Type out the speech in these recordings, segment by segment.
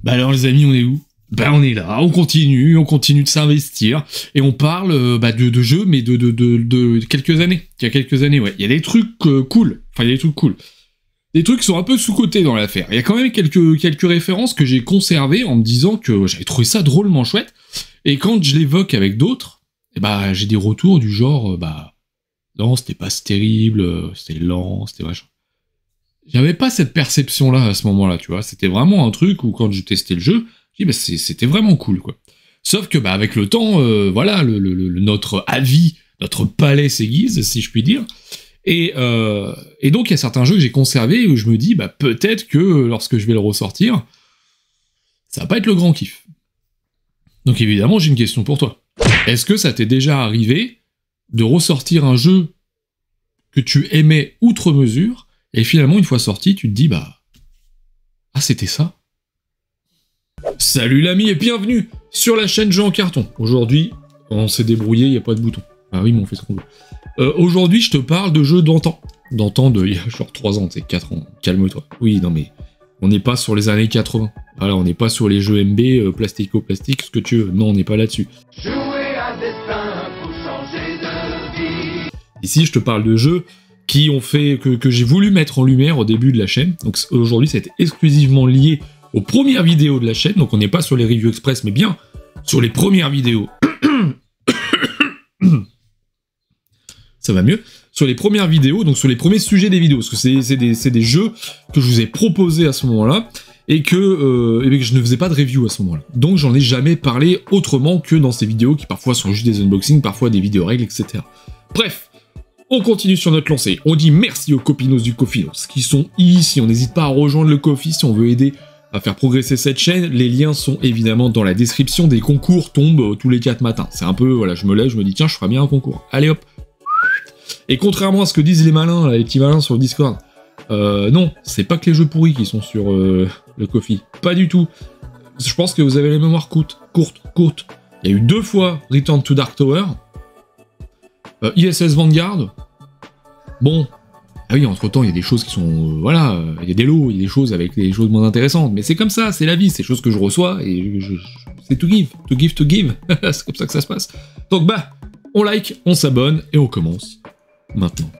Bah alors les amis, on est où? Bah on est là, on continue de s'investir, et on parle de jeux, mais de quelques années. Il y a quelques années, ouais. Il y a des trucs cool, enfin il y a des trucs cool. Des trucs qui sont un peu sous-cotés dans l'affaire. Il y a quand même quelques références que j'ai conservées en me disant que j'avais trouvé ça drôlement chouette, et quand je l'évoque avec d'autres, j'ai des retours du genre, non, c'était pas si terrible, c'était lent, c'était machin. J'avais pas cette perception-là à ce moment-là, tu vois. C'était vraiment un truc où quand j'ai testé le jeu, je dis c'était vraiment cool, quoi. Sauf que avec le temps, voilà, notre avis, notre palais s'aiguise, si je puis dire. Et donc il y a certains jeux que j'ai conservés où je me dis peut-être que lorsque je vais le ressortir, ça va pas être le grand kiff. Donc évidemment, j'ai une question pour toi. Est-ce que ça t'est déjà arrivé de ressortir un jeu que tu aimais outre mesure, et finalement, une fois sorti, tu te dis, c'était ça? Salut l'ami et bienvenue sur la chaîne Jeux en carton. Aujourd'hui, on s'est débrouillé, il n'y a pas de bouton. Ah oui, mais on fait ce qu'on veut. Aujourd'hui, je te parle de jeux d'antan. D'antan il y a genre 3 ans, 4 ans. Calme-toi. Oui, non mais, on n'est pas sur les années 80. Voilà, on n'est pas sur les jeux MB, plastico-plastique, ce que tu veux. Non, on n'est pas là-dessus. Jouer à destin pour changer de vie. Ici, je te parle de jeux qui ont fait que j'ai voulu mettre en lumière au début de la chaîne. Donc aujourd'hui, c'est exclusivement lié aux premières vidéos de la chaîne. Donc on n'est pas sur les reviews express, mais bien sur les premières vidéos. Ça va mieux. Sur les premières vidéos, donc sur les premiers sujets des vidéos. Parce que c'est des jeux que je vous ai proposés à ce moment-là, et que je ne faisais pas de review à ce moment-là. Donc j'en ai jamais parlé autrement que dans ces vidéos qui parfois sont juste des unboxings, parfois des vidéos règles, etc. Bref. On continue sur notre lancée. On dit merci aux copinos du Kofinos qui sont ici. On n'hésite pas à rejoindre le Kofi si on veut aider à faire progresser cette chaîne. Les liens sont évidemment dans la description. Des concours tombent tous les 4 matins. C'est un peu, voilà, je me lève, je me dis tiens, je ferai bien un concours. Allez hop. Et contrairement à ce que disent les malins, là, les petits malins sur le Discord, non, c'est pas que les jeux pourris qui sont sur le Kofi. Pas du tout. Je pense que vous avez les mémoires courtes. Il y a eu 2 fois Return to Dark Tower. ISS Vanguard, bon, ah oui, entre-temps, il y a des choses qui sont, voilà, il y a des lots, il y a des choses avec des choses moins intéressantes, mais c'est comme ça, c'est la vie, c'est des choses que je reçois, et c'est to give, c'est comme ça que ça se passe. Donc on like, on s'abonne, et on commence, maintenant.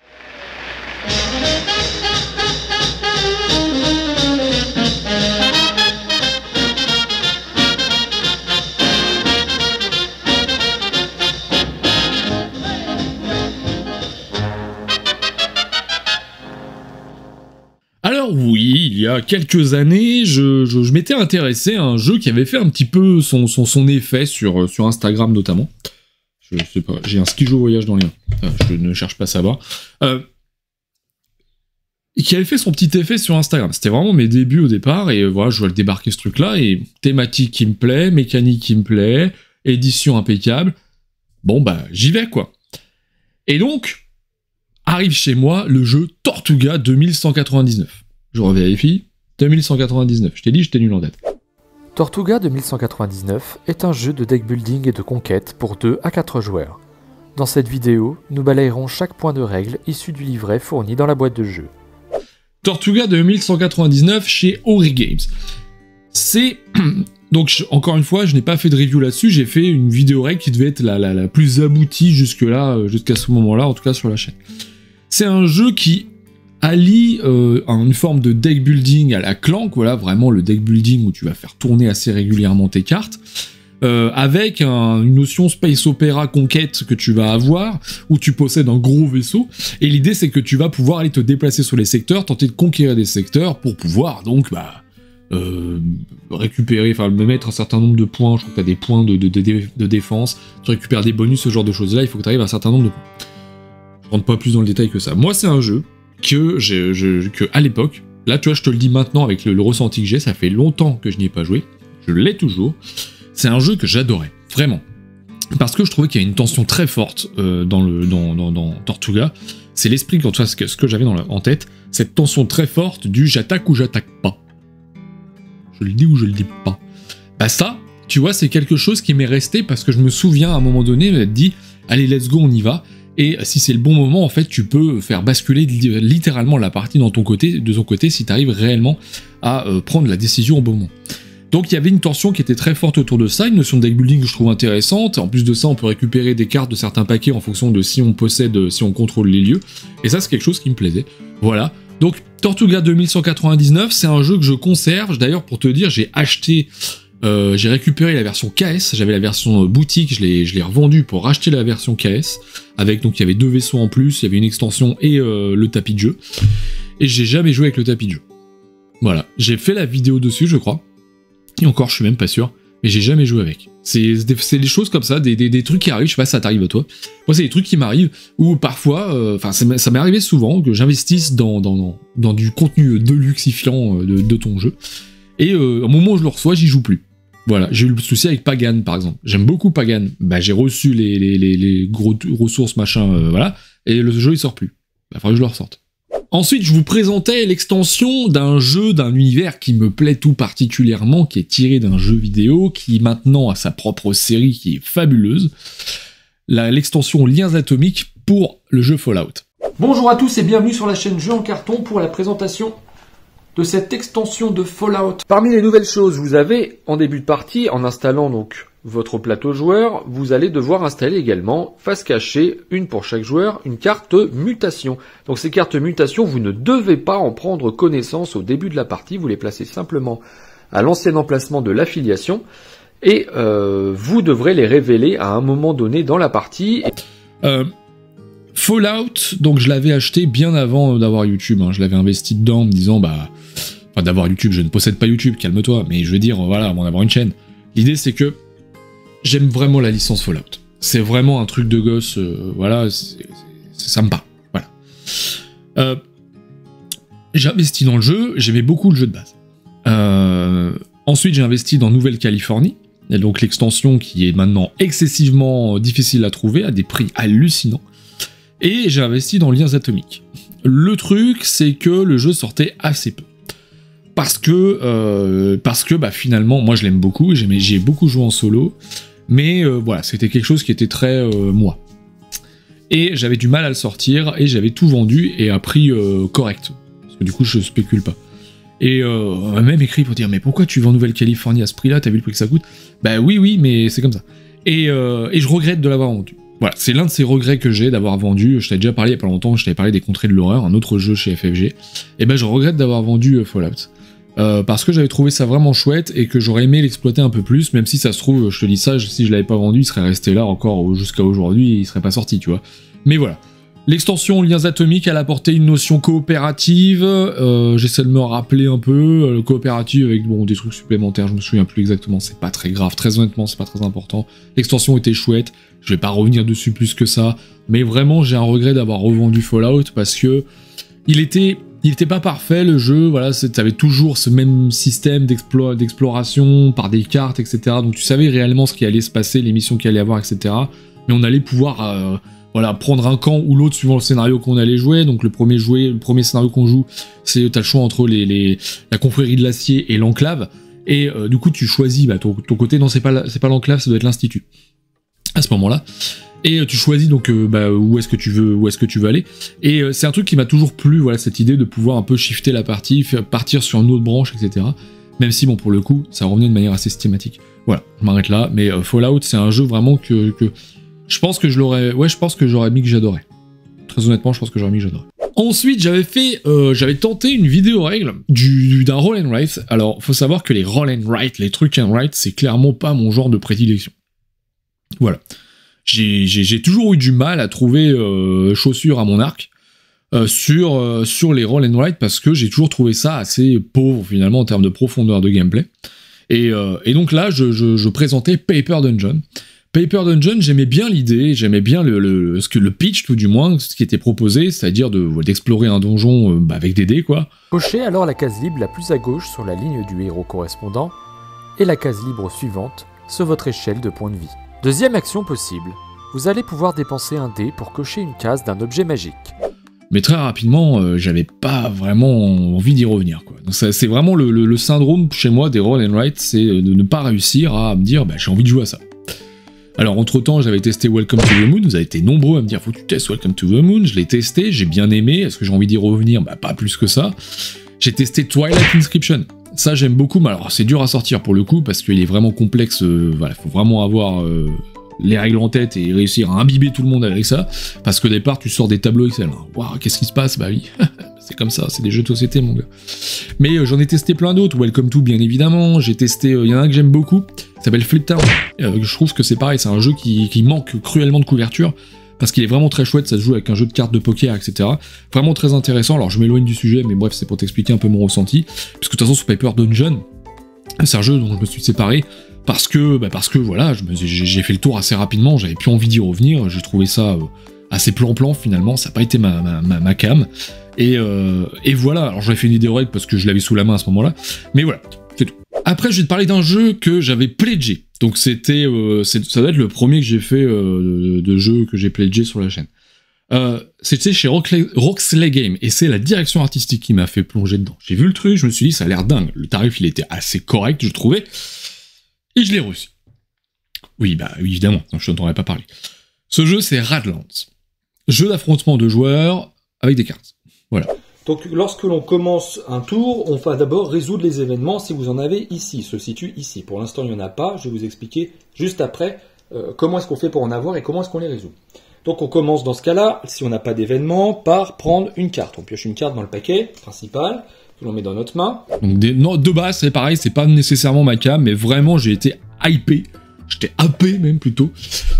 Alors oui, il y a quelques années, je m'étais intéressé à un jeu qui avait fait un petit peu son effet sur Instagram notamment. Je sais pas, j'ai un skijo voyage dans les mains. Je ne cherche pas à savoir. Et qui avait fait son petit effet sur Instagram. C'était vraiment mes débuts au départ, et voilà, je vois le débarquer ce truc-là, et thématique qui me plaît, mécanique qui me plaît, édition impeccable. Bon j'y vais quoi. Et donc, arrive chez moi le jeu Tortuga 2199. Je revérifie, 2199. Je t'ai dit, j'étais nul en date. Tortuga 2199 est un jeu de deck building et de conquête pour 2 à 4 joueurs. Dans cette vidéo, nous balayerons chaque point de règle issu du livret fourni dans la boîte de jeu. Tortuga 2199 chez Ori Games. C'est... Donc, encore une fois, je n'ai pas fait de review là-dessus, j'ai fait une vidéo règle qui devait être la plus aboutie jusque-là, jusqu'à ce moment-là, en tout cas sur la chaîne. C'est un jeu qui allie une forme de deck building à la Clank, voilà, vraiment le deck building où tu vas faire tourner assez régulièrement tes cartes, avec une notion space opéra conquête que tu vas avoir, où tu possèdes un gros vaisseau, et l'idée c'est que tu vas pouvoir aller te déplacer sur les secteurs, tenter de conquérir des secteurs pour pouvoir donc récupérer, enfin mettre un certain nombre de points. Je crois que tu as des points de défense, tu récupères des bonus, ce genre de choses là, il faut que tu arrives à un certain nombre de points. Je rentre pas plus dans le détail que ça. Moi c'est un jeu que à l'époque, là tu vois, je te le dis maintenant avec le ressenti que j'ai, ça fait longtemps que je n'y ai pas joué, je l'ai toujours. C'est un jeu que j'adorais, vraiment. Parce que je trouvais qu'il y a une tension très forte dans Tortuga. C'est l'esprit, en tout cas, ce que j'avais en tête, cette tension très forte du j'attaque ou j'attaque pas. Je le dis ou je le dis pas. Ça, tu vois, c'est quelque chose qui m'est resté parce que je me souviens à un moment donné m'être dit allez, let's go, on y va. Et si c'est le bon moment, en fait, tu peux faire basculer littéralement la partie de ton côté si tu arrives réellement à prendre la décision au bon moment. Donc il y avait une tension qui était très forte autour de ça, une notion de deck building que je trouve intéressante. En plus de ça, on peut récupérer des cartes de certains paquets en fonction de si on possède, si on contrôle les lieux. Et ça, c'est quelque chose qui me plaisait. Voilà. Donc Tortuga 2199, c'est un jeu que je conserve. D'ailleurs, pour te dire, j'ai récupéré la version KS. J'avais la version boutique, je l'ai revendue pour racheter la version KS. Avec, donc il y avait 2 vaisseaux en plus, il y avait une extension et le tapis de jeu. Et j'ai jamais joué avec le tapis de jeu. Voilà. J'ai fait la vidéo dessus, je crois. Et encore, je suis même pas sûr, mais j'ai jamais joué avec. C'est des choses comme ça, des trucs qui arrivent, je sais pas si ça t'arrive à toi. Moi, c'est des trucs qui m'arrivent, où parfois, ça m'est arrivé souvent que j'investisse dans du contenu deluxifiant de ton jeu, et au moment où je le reçois, j'y joue plus. Voilà, j'ai eu le souci avec Pagan, par exemple. J'aime beaucoup Pagan. Bah, j'ai reçu les gros ressources, machin, voilà, et le jeu, il sort plus. Bah, faudrait que je le ressorte. Ensuite, je vous présentais l'extension d'un jeu, d'un univers qui me plaît tout particulièrement, qui est tiré d'un jeu vidéo, qui maintenant a sa propre série qui est fabuleuse. L'extension Liens Atomiques pour le jeu Fallout. Bonjour à tous et bienvenue sur la chaîne Jeux en carton pour la présentation de cette extension de Fallout. Parmi les nouvelles choses, vous avez, en début de partie, en installant donc votre plateau joueur, vous allez devoir installer également, face cachée, une pour chaque joueur, une carte mutation. Donc ces cartes mutation, vous ne devez pas en prendre connaissance au début de la partie, vous les placez simplement à l'ancien emplacement de l'affiliation, et vous devrez les révéler à un moment donné dans la partie. Fallout, donc je l'avais acheté bien avant d'avoir YouTube, hein. Je l'avais investi dedans en me disant, enfin d'avoir YouTube, je ne possède pas YouTube, calme-toi, mais je veux dire, voilà, avant d'avoir une chaîne. L'idée c'est que j'aime vraiment la licence Fallout. C'est vraiment un truc de gosse, voilà, ça me parle, voilà. J'ai investi dans le jeu, j'aimais beaucoup le jeu de base. Ensuite, j'ai investi dans Nouvelle-Californie, et donc l'extension qui est maintenant excessivement difficile à trouver, à des prix hallucinants. Et j'ai investi dans Liens Atomiques. Le truc, c'est que le jeu sortait assez peu. Parce que finalement, moi je l'aime beaucoup, j'ai beaucoup joué en solo, mais voilà, c'était quelque chose qui était très moi. Et j'avais du mal à le sortir, et j'avais tout vendu, et à prix correct. Parce que du coup, je spécule pas. Et on m'a même écrit pour dire, mais pourquoi tu vends Nouvelle-Californie à ce prix-là, t'as vu le prix que ça coûte? Bah oui, mais c'est comme ça. Et je regrette de l'avoir vendu. Voilà, c'est l'un de ces regrets que j'ai d'avoir vendu. Je t'avais déjà parlé il y a pas longtemps, je t'avais parlé des Contrées de l'horreur, un autre jeu chez FFG. Et ben je regrette d'avoir vendu Fallout. Parce que j'avais trouvé ça vraiment chouette et que j'aurais aimé l'exploiter un peu plus, même si ça se trouve, je te dis ça, si je l'avais pas vendu, il serait resté là encore jusqu'à aujourd'hui, il serait pas sorti, tu vois. Mais voilà. L'extension Liens Atomiques, elle apportait une notion coopérative, j'essaie de me rappeler un peu, coopérative avec des trucs supplémentaires, je me souviens plus exactement, c'est pas très grave, très honnêtement, c'est pas très important. L'extension était chouette, je vais pas revenir dessus plus que ça, mais vraiment j'ai un regret d'avoir revendu Fallout parce que il était pas parfait le jeu, voilà, t'avais toujours ce même système d'exploration par des cartes, etc. Donc tu savais réellement ce qui allait se passer, les missions qu'il allait y avoir, etc. Mais on allait pouvoir voilà, prendre un camp ou l'autre suivant le scénario qu'on allait jouer. Donc le premier scénario qu'on joue, c'est t'as le choix entre la confrérie de l'acier et l'enclave. Et du coup tu choisis ton côté, non c'est pas l'enclave, ça doit être l'institut. À ce moment-là. Et tu choisis donc où est-ce que tu veux aller. Et c'est un truc qui m'a toujours plu, voilà, cette idée de pouvoir un peu shifter la partie, partir sur une autre branche, etc. Même si bon pour le coup, ça revenait de manière assez systématique. Voilà, je m'arrête là. Mais Fallout, c'est un jeu vraiment que je pense que j'aurais mis que j'adorais. Très honnêtement, je pense que j'aurais mis que j'adorais. Ensuite, j'avais tenté une vidéo règle d'un roll and write. Alors, faut savoir que les roll and write, les trucs and write, c'est clairement pas mon genre de prédilection. Voilà. J'ai toujours eu du mal à trouver chaussures à mon arc sur les roll and write parce que j'ai toujours trouvé ça assez pauvre finalement en termes de profondeur de gameplay. Et donc là, je présentais Paper Dungeon. Paper Dungeon, j'aimais bien l'idée, j'aimais bien le pitch tout du moins, ce qui était proposé, c'est-à-dire d'explorer un donjon avec des dés quoi. Cochez alors la case libre la plus à gauche sur la ligne du héros correspondant et la case libre suivante sur votre échelle de points de vie. Deuxième action possible, vous allez pouvoir dépenser un dé pour cocher une case d'un objet magique. Mais très rapidement, j'avais pas vraiment envie d'y revenir, quoi. Donc c'est vraiment le syndrome chez moi des roll and write, c'est de ne pas réussir à me dire j'ai envie de jouer à ça. Alors entre-temps, j'avais testé Welcome to the Moon, vous avez été nombreux à me dire faut que tu testes Welcome to the Moon, je l'ai testé, j'ai bien aimé, est-ce que j'ai envie d'y revenir? Pas plus que ça. J'ai testé Twilight Inscription. Ça j'aime beaucoup, mais alors c'est dur à sortir pour le coup, parce qu'il est vraiment complexe, voilà, faut vraiment avoir les règles en tête et réussir à imbiber tout le monde avec ça, parce qu'au départ tu sors des tableaux Excel, waouh, qu'est-ce qui se passe? Bah oui, c'est comme ça, c'est des jeux de société mon gars. Mais j'en ai testé plein d'autres, Welcome to bien évidemment, j'ai testé, il y en a un que j'aime beaucoup, il s'appelle Flip Town, je trouve que c'est pareil, c'est un jeu qui manque cruellement de couverture, parce qu'il est vraiment très chouette, ça se joue avec un jeu de cartes de poker, etc. Vraiment très intéressant, alors je m'éloigne du sujet, mais bref, c'est pour t'expliquer un peu mon ressenti, parce que de toute façon sur Paper Dungeon, c'est un jeu dont je me suis séparé, parce que voilà, j'ai fait le tour assez rapidement, j'avais plus envie d'y revenir, j'ai trouvé ça assez plan-plan finalement, ça n'a pas été ma cam, et voilà, alors j'avais fait une idée aux règles parce que je l'avais sous la main à ce moment-là, mais voilà, c'est tout. Après je vais te parler d'un jeu que j'avais pledgé, donc c'était, ça doit être le premier que j'ai fait de jeu que j'ai pledgé sur la chaîne. C'était chez Roxley Game, et c'est la direction artistique qui m'a fait plonger dedans. J'ai vu le truc, je me suis dit ça a l'air dingue, le tarif il était assez correct je trouvais, et je l'ai reçu. Oui, bah évidemment, je n'en aurais pas parlé. Ce jeu, c'est Radlands. Jeu d'affrontement de joueurs avec des cartes. Voilà. Donc lorsque l'on commence un tour, on va d'abord résoudre les événements si vous en avez ici, il se situe ici. Pour l'instant, il n'y en a pas, je vais vous expliquer juste après comment est-ce qu'on fait pour en avoir et comment est-ce qu'on les résout. Donc on commence dans ce cas-là, si on n'a pas d'événement, par prendre une carte. On pioche une carte dans le paquet principal, que l'on met dans notre main. Donc de base, c'est pareil, c'est pas nécessairement ma cam, mais vraiment j'ai été hypé, j'étais happé même plutôt,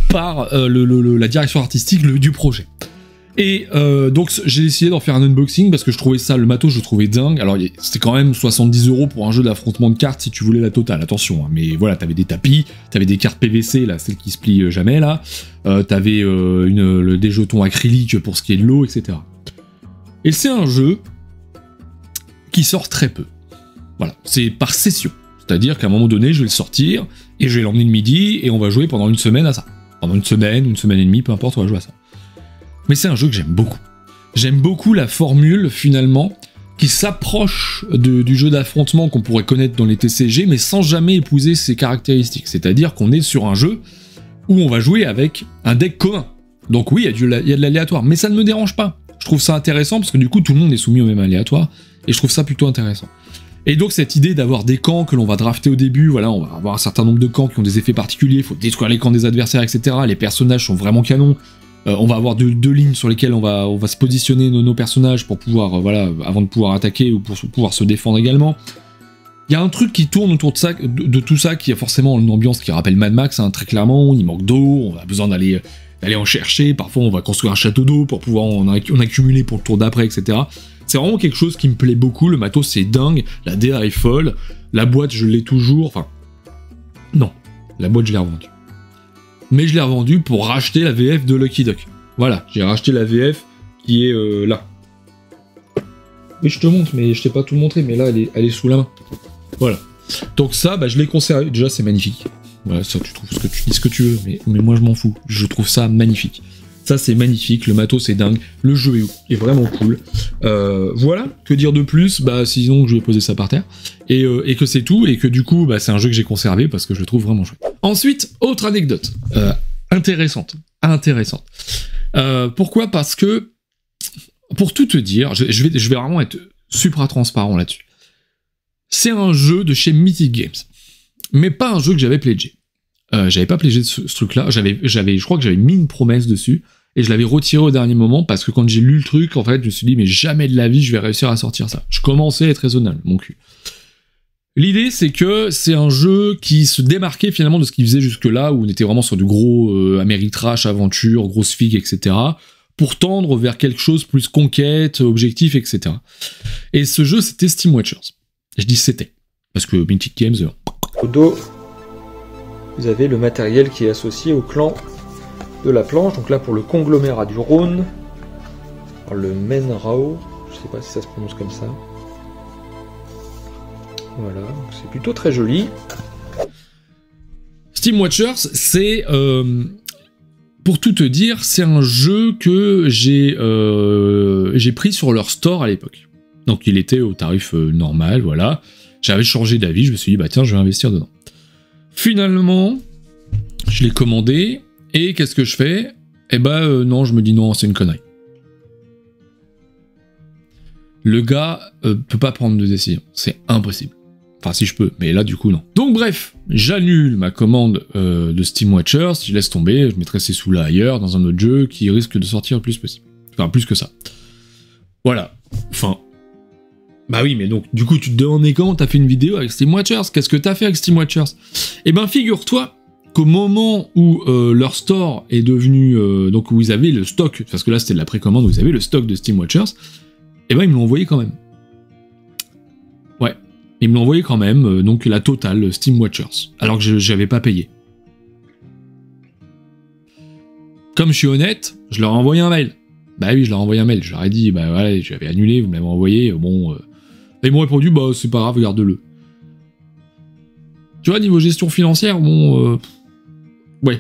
par la direction artistique du projet. Et donc j'ai décidé d'en faire un unboxing parce que je trouvais ça, le matos je le trouvais dingue. Alors c'était quand même 70 € pour un jeu d'affrontement de cartes si tu voulais la totale, attention, hein. Mais voilà, t'avais des tapis, t'avais des cartes PVC, là, celles qui se plient jamais là, t'avais des jetons acryliques pour ce qui est de l'eau, etc. Et c'est un jeu qui sort très peu. Voilà, c'est par session. C'est-à-dire qu'à un moment donné, je vais le sortir, et je vais l'emmener le midi, et on va jouer pendant une semaine à ça. Pendant une semaine et demie, peu importe, on va jouer à ça. Mais c'est un jeu que j'aime beaucoup. J'aime beaucoup la formule, finalement, qui s'approche du jeu d'affrontement qu'on pourrait connaître dans les TCG, mais sans jamais épouser ses caractéristiques. C'est-à-dire qu'on est sur un jeu où on va jouer avec un deck commun. Donc oui, il y a de l'aléatoire, mais ça ne me dérange pas. Je trouve ça intéressant, parce que du coup, tout le monde est soumis au même aléatoire, et je trouve ça plutôt intéressant. Et donc cette idée d'avoir des camps que l'on va drafter au début, voilà, on va avoir un certain nombre de camps qui ont des effets particuliers, il faut détruire les camps des adversaires, etc. Les personnages sont vraiment canons. On va avoir deux lignes sur lesquelles on va se positionner nos personnages pour pouvoir, voilà, avant de pouvoir attaquer ou pour pouvoir se défendre également. Il y a un truc qui tourne autour de ça, de tout ça, qui a forcément une ambiance qui rappelle Mad Max, hein, très clairement. Il manque d'eau, on a besoin d'aller en chercher. Parfois, on va construire un château d'eau pour pouvoir en accumuler pour le tour d'après, etc. C'est vraiment quelque chose qui me plaît beaucoup. Le matos, c'est dingue. La DA est folle. La boîte, je l'ai toujours. Enfin, non, la boîte, je l'ai revendue. Mais je l'ai revendue pour racheter la VF de Lucky Duck. Voilà, j'ai racheté la VF qui est là. Oui, je te montre, mais je t'ai pas tout montré, mais là, elle est sous la main. Voilà. Donc ça, bah, je l'ai conservé. Déjà, c'est magnifique. Voilà, ça, tu trouves ce que tu veux, mais moi, je m'en fous. Je trouve ça magnifique. Ça, c'est magnifique. Le matos, c'est dingue. Le jeu est vraiment cool. Voilà. Que dire de plus? Bah, sinon, je vais poser ça par terre. Et que c'est tout. Et que du coup, bah, c'est un jeu que j'ai conservé parce que je le trouve vraiment chouette. Ensuite, autre anecdote. Intéressante. Pourquoi? Parce que, pour tout te dire, je vais vraiment être supra transparent là-dessus. C'est un jeu de chez Mythic Games, mais pas un jeu que j'avais pledgé. J'avais pas pledgé ce truc-là, je crois que j'avais mis une promesse dessus, et je l'avais retiré au dernier moment, parce que quand j'ai lu le truc, en fait, je me suis dit, mais jamais de la vie je vais réussir à sortir ça. Je commençais à être raisonnable, mon cul. L'idée, c'est que c'est un jeu qui se démarquait finalement de ce qu'il faisait jusque-là, où on était vraiment sur du gros Ameritrash, aventure, grosse figue, etc., pour tendre vers quelque chose plus conquête, objectif, etc. Et ce jeu, c'était Steam Watchers. Je dis c'était, parce que Mythic Games... Au dos, vous avez le matériel qui est associé au clan de la planche. Donc là, pour le conglomérat du Rhône, le Menrao, je sais pas si ça se prononce comme ça. Voilà, c'est plutôt très joli. Steam Watchers, c'est... pour tout te dire, c'est un jeu que j'ai pris sur leur store à l'époque. Donc il était au tarif normal, voilà. J'avais changé d'avis, je me suis dit, bah tiens, je vais investir dedans. Finalement, je l'ai commandé, et qu'est-ce que je fais? Eh ben non, je me dis non, c'est une connerie. Le gars peut pas prendre de décision, c'est impossible. Enfin, si je peux, mais là, du coup, non. Donc, bref, j'annule ma commande de Steam Watchers, je laisse tomber, je mettrai ces sous-là ailleurs, dans un autre jeu qui risque de sortir le plus possible. Enfin, plus que ça. Voilà. Enfin... Bah oui, mais donc, du coup, tu te demandais comment t'as fait une vidéo avec Steam Watchers? Qu'est-ce que t'as fait avec Steam Watchers? Eh ben, figure-toi qu'au moment où leur store est devenu... donc, où ils avaient le stock, parce que là, c'était de la précommande, où ils avaient le stock de Steam Watchers, eh ben, ils me l'ont envoyé quand même. Ouais. Ils me l'ont envoyé quand même, donc la totale Steam Watchers, alors que j'avais pas payé. Comme je suis honnête, je leur ai envoyé un mail. Bah oui, je leur ai envoyé un mail, je leur ai dit, bah voilà, j'avais annulé, vous me l'avez envoyé, bon... Et ils m'ont répondu, bah c'est pas grave, garde-le. Tu vois, niveau gestion financière, bon... ouais.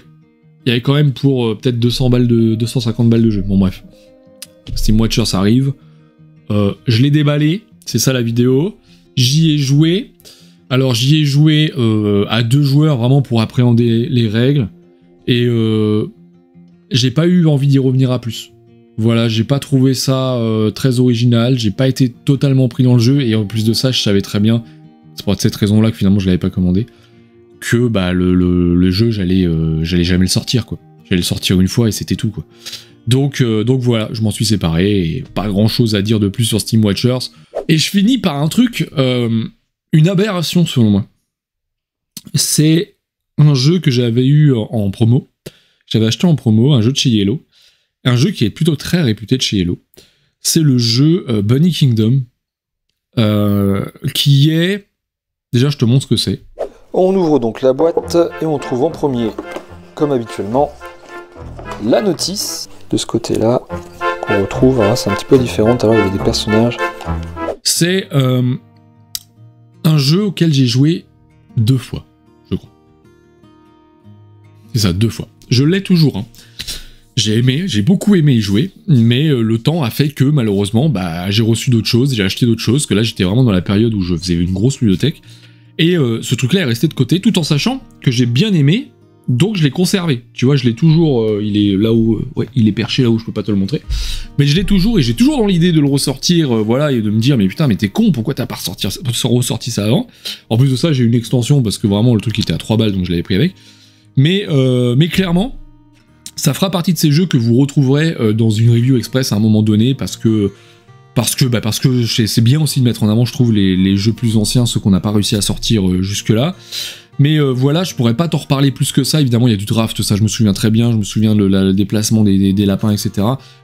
Il y avait quand même pour peut-être 250 balles de jeu. Bon bref. Steam Watchers, ça arrive. Je l'ai déballé, c'est ça la vidéo. J'y ai joué. Alors j'y ai joué à 2 joueurs, vraiment pour appréhender les règles. Et j'ai pas eu envie d'y revenir à plus. Voilà, j'ai pas trouvé ça très original, j'ai pas été totalement pris dans le jeu, et en plus de ça, je savais très bien, c'est pour cette raison-là que finalement je l'avais pas commandé, que bah le jeu, j'allais jamais le sortir, quoi. J'allais le sortir une fois et c'était tout, quoi. Donc voilà, je m'en suis séparé, et pas grand-chose à dire de plus sur Steam Watchers. Et je finis par un truc, une aberration selon moi. C'est un jeu que j'avais eu en promo, j'avais acheté en promo, un jeu de chez Yellow, un jeu qui est plutôt très réputé de chez Yellow. C'est le jeu Bunny Kingdom, qui est... Déjà, je te montre ce que c'est. On ouvre donc la boîte et on trouve en premier, comme habituellement, la notice. De ce côté-là, qu'on retrouve, alors c'est un petit peu différent, tout à l'heure il y avait des personnages. C'est un jeu auquel j'ai joué 2 fois, je crois. C'est ça, 2 fois. Je l'ai toujours, hein. J'ai beaucoup aimé y jouer, mais le temps a fait que malheureusement, bah, j'ai reçu d'autres choses, j'ai acheté d'autres choses, que là j'étais vraiment dans la période où je faisais une grosse ludothèque, et ce truc-là est resté de côté, tout en sachant que j'ai bien aimé, donc je l'ai conservé. Tu vois, je l'ai toujours, il est là où, ouais, il est perché là où je peux pas te le montrer, mais je l'ai toujours, et j'ai toujours dans l'idée de le ressortir, voilà, et de me dire, mais putain, mais t'es con, pourquoi t'as pas ressorti ça avant? En plus de ça, j'ai une extension, parce que vraiment le truc était à 3 balles, donc je l'avais pris avec, mais clairement, ça fera partie de ces jeux que vous retrouverez dans une review express à un moment donné, parce que c'est bien aussi de mettre en avant, je trouve, les jeux plus anciens, ceux qu'on n'a pas réussi à sortir jusque-là. Mais voilà, je pourrais pas t'en reparler plus que ça, évidemment il y a du draft, ça je me souviens très bien, je me souviens de le déplacement des lapins, etc.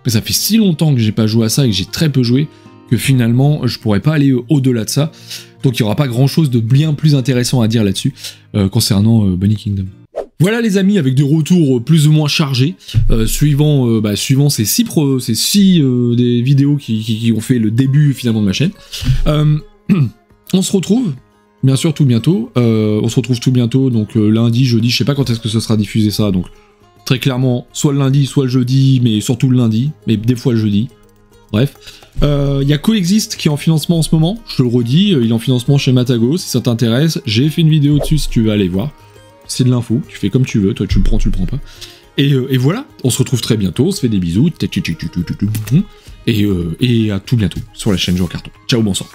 Mais ça fait si longtemps que j'ai pas joué à ça et que j'ai très peu joué, que finalement je pourrais pas aller au-delà de ça. Donc il y aura pas grand-chose de bien plus intéressant à dire là-dessus, concernant Bunny Kingdom. Voilà les amis, avec des retours plus ou moins chargés, suivant ces 6 des vidéos qui ont fait le début finalement de ma chaîne. On se retrouve, bien sûr, tout bientôt. Donc lundi, jeudi, je sais pas quand est-ce que ce sera diffusé ça, donc très clairement, soit le lundi, soit le jeudi, mais surtout le lundi, mais des fois le jeudi. Bref. Il y a Coexist qui est en financement en ce moment, je te le redis, il est en financement chez Matago, si ça t'intéresse, j'ai fait une vidéo dessus si tu veux aller voir. C'est de l'info, tu fais comme tu veux, toi tu le prends pas. Et voilà, on se retrouve très bientôt, on se fait des bisous, et à tout bientôt sur la chaîne Jeux en Carton. Ciao, bonsoir.